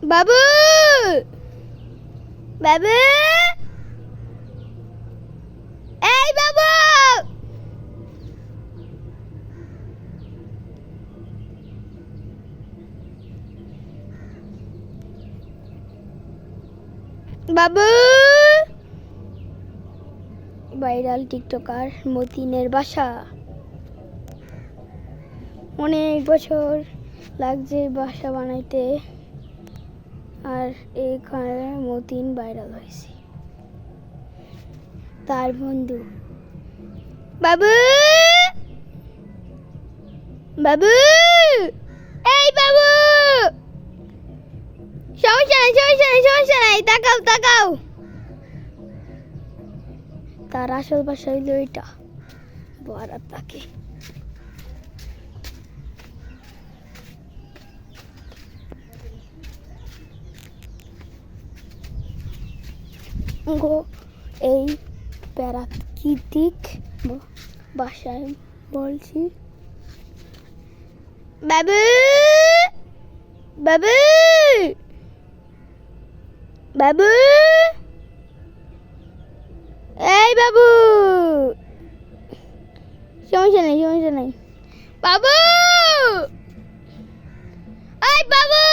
বাবু বাবু এই বাবু বাবু viral TikToker মতিনের বাসা অনেক বছর লাগছে বাসা বানাইতে আর এইখানে মতিন ভাইরাল হয়েছে তার বন্ধু বাবু বাবু এই বাবু সমস্যা নাই তাকাও তার আসল বাসা হইল এটা বরাত তাকে এই প্রাকৃতিক বাসায় বলছি বাবু বাবু বাবু এই বাবু সমস্যা নাই বাবু এই বাবু